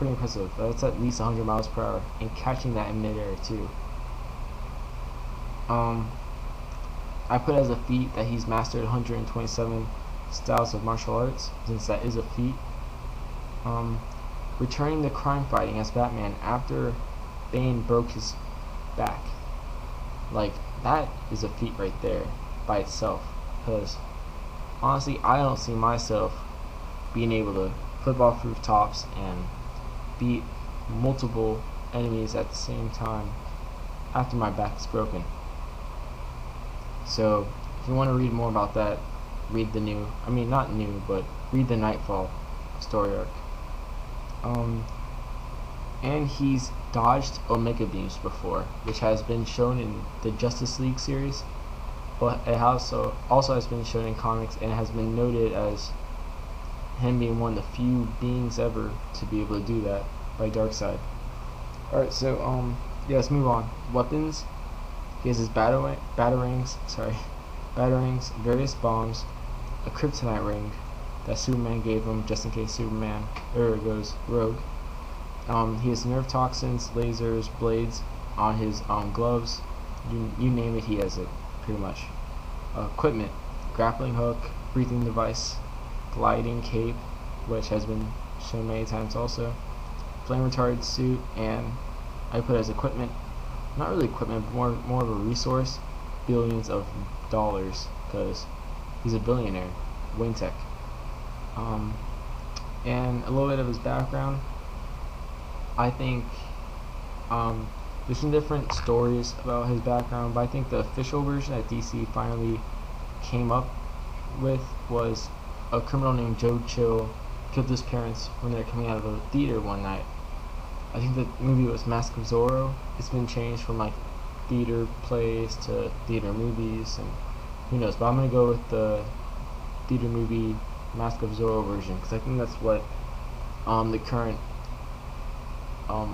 pretty impressive. That's at least 100 miles per hour, and catching that in midair too. I put as a feat that he's mastered 127 styles of martial arts, since that is a feat. Returning to crime fighting as Batman after Bane broke his back. Like, that is a feat right there by itself. Because, honestly, I don't see myself being able to flip off rooftops and beat multiple enemies at the same time after my back is broken. So, if you want to read more about that, read the not new, but read the Nightfall story arc. And he's dodged Omega Beams before, which has been shown in the Justice League series, but it also has been shown in comics, and has been noted as him being one of the few beings ever to be able to do that by Darkseid. Alright, so yeah, let's move on. Weapons. He has his batarangs, various bombs, a kryptonite ring that Superman gave him just in case Superman goes rogue. He has nerve toxins, lasers, blades on his gloves. You name it, he has it, pretty much. Equipment: grappling hook, breathing device, gliding cape, which has been shown many times also, flame retardant suit, and I put as equipment, not really equipment, but more of a resource, billions of dollars, because he's a billionaire, Wayne Tech. And a little bit of his background. I think there's some different stories about his background, but I think the official version that DC finally came up with was a criminal named Joe Chill killed his parents when they were coming out of a theater one night. I think the movie was Mask of Zorro. It's been changed from like theater plays to theater movies, and who knows, but I'm gonna go with the theater movie Mask of Zorro version, because I think that's what the current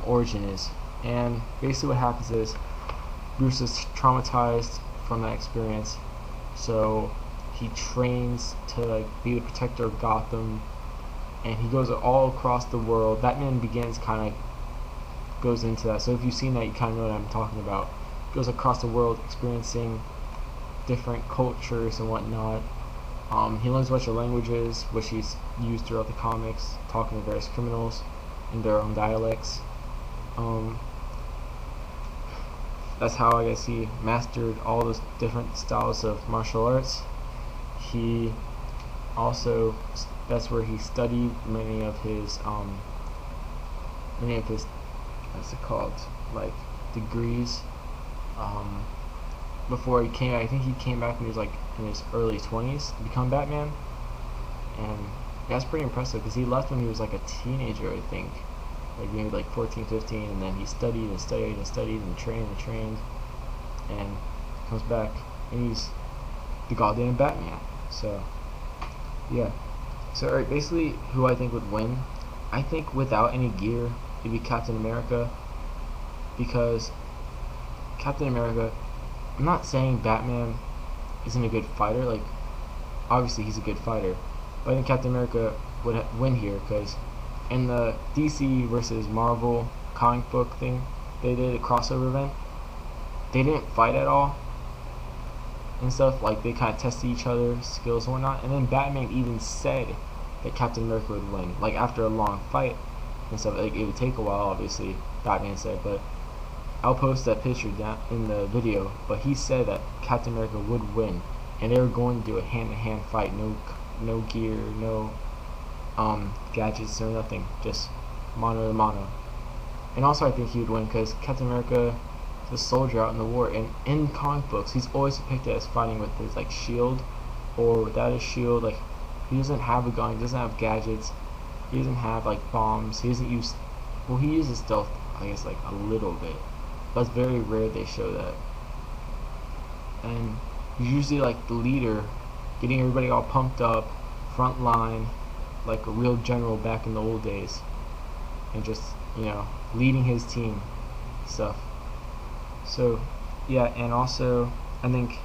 origin is. And basically what happens is Bruce is traumatized from that experience, so he trains to like be the protector of Gotham, and he goes all across the world. Batman Begins kind of goes into that, so if you've seen that, you kind of know what I'm talking about. Goes across the world experiencing different cultures and whatnot. He learns a bunch of languages, which he's used throughout the comics, talking to various criminals in their own dialects. That's how I guess he mastered all those different styles of martial arts. He also, that's where he studied many of his what's it called, like degrees. Before he came, I think he came back when he was like in his early 20s to become Batman, and that's pretty impressive because he left when he was like a teenager, I think, like maybe like 14, 15, and then he studied and studied and studied and trained, and comes back and he's the goddamn Batman. So yeah, so alright, basically who I think would win, I think without any gear it'd be Captain America, because Captain America, I'm not saying Batman isn't a good fighter, like obviously he's a good fighter, but I think Captain America would win here, because in the DC versus Marvel comic book thing they did, a crossover event, they didn't fight at all and stuff, like they kind of tested each other's skills and whatnot, and then Batman even said that Captain America would win, like after a long fight and stuff. Like it would take a while, obviously, Batman said, but I'll post that picture down in the video, but he said that Captain America would win, and they were going to do a hand-to-hand fight, no gear, no gadgets or nothing, just mano to mano. And also I think he would win because Captain America is a soldier out in the war, and in comic books he's always depicted as fighting with his like shield or without his shield. Like he doesn't have a gun, he doesn't have gadgets, he doesn't have like bombs, he doesn't use, well, he uses stealth I guess like a little bit, but it's very rare they show that. And he's usually like the leader, getting everybody all pumped up, front line, like a real general back in the old days, and just, you know, leading his team stuff. So yeah, and also I think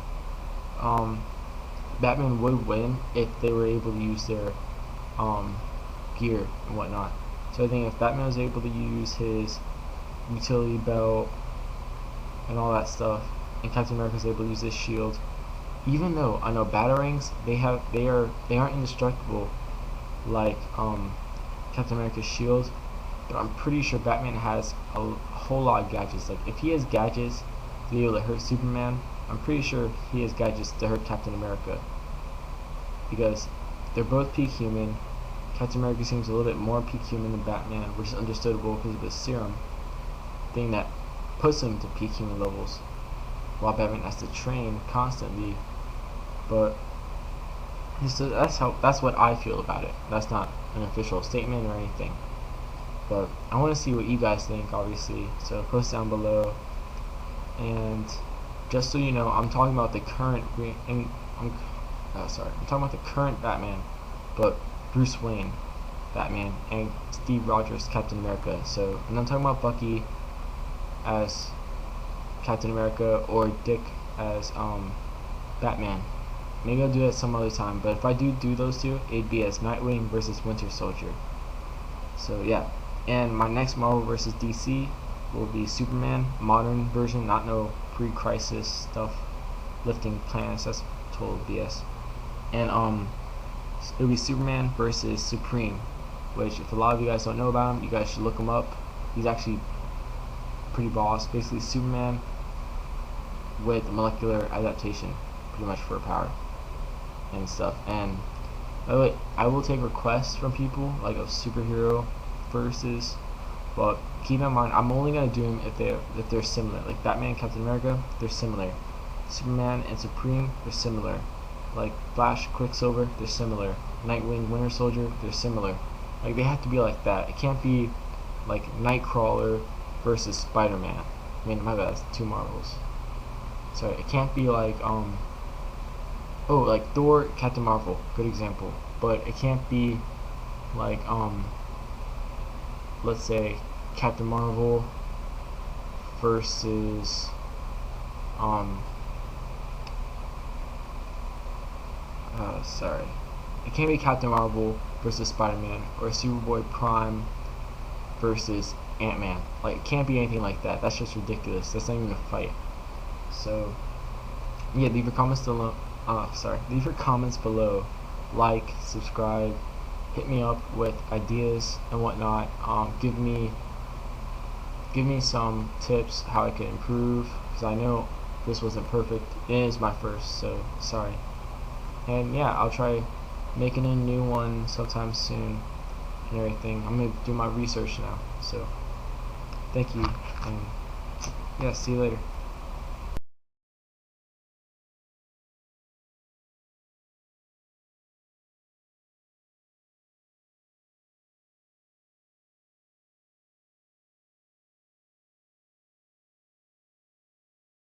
Batman would win if they were able to use their gear and whatnot. So I think if Batman was able to use his utility belt and all that stuff, and Captain America is able to use his shield, even though I know Batarangs, they aren't indestructible like Captain America's shield, but I'm pretty sure Batman has a whole lot of gadgets. Like if he has gadgets to be able to hurt Superman, I'm pretty sure he has gadgets to hurt Captain America, because they're both peak human. Captain America seems a little bit more peak human than Batman, which is understandable because of his serum thing that puts him to peak human levels, while Batman has to train constantly. But so that's what I feel about it. That's not an official statement or anything, but I want to see what you guys think, obviously. So post down below. And just so you know, I'm talking about the current I'm talking about the current Batman, but Bruce Wayne Batman and Steve Rogers Captain America. So I'm not talking about Bucky as Captain America or Dick as Batman. Maybe I'll do that some other time, but if I do those two, it'd be as Nightwing versus Winter Soldier. So yeah, and my next Marvel versus DC will be Superman, modern version, not no pre-crisis stuff, lifting planets, that's total BS. And it'll be Superman versus Supreme, which if a lot of you guys don't know about him, you guys should look him up. He's actually pretty boss. Basically Superman with molecular adaptation, pretty much for power and stuff. And by the way, I will take requests from people like a superhero versus, but keep in mind I'm only gonna do them if they're similar. Like Batman, Captain America, they're similar. Superman and Supreme, they're similar. Like Flash, Quicksilver, they're similar. Nightwing, Winter Soldier, they're similar. Like they have to be like that. It can't be like Nightcrawler versus Spider-Man. I mean, my bad, that's two Marvels. Sorry, it can't be like like Thor, Captain Marvel, good example. But it can't be like let's say Captain Marvel versus sorry. It can't be Captain Marvel versus Spider-Man or Superboy Prime versus Ant-Man. Like it can't be anything like that. That's just ridiculous. That's not even a fight. So yeah, leave your comments below. Leave your comments below. Like, subscribe, hit me up with ideas and whatnot. Give me some tips how I can improve, because I know this wasn't perfect. It is my first, so sorry. And yeah, I'll try making a new one sometime soon and everything. I'm gonna do my research now. So thank you, and yeah, see you later.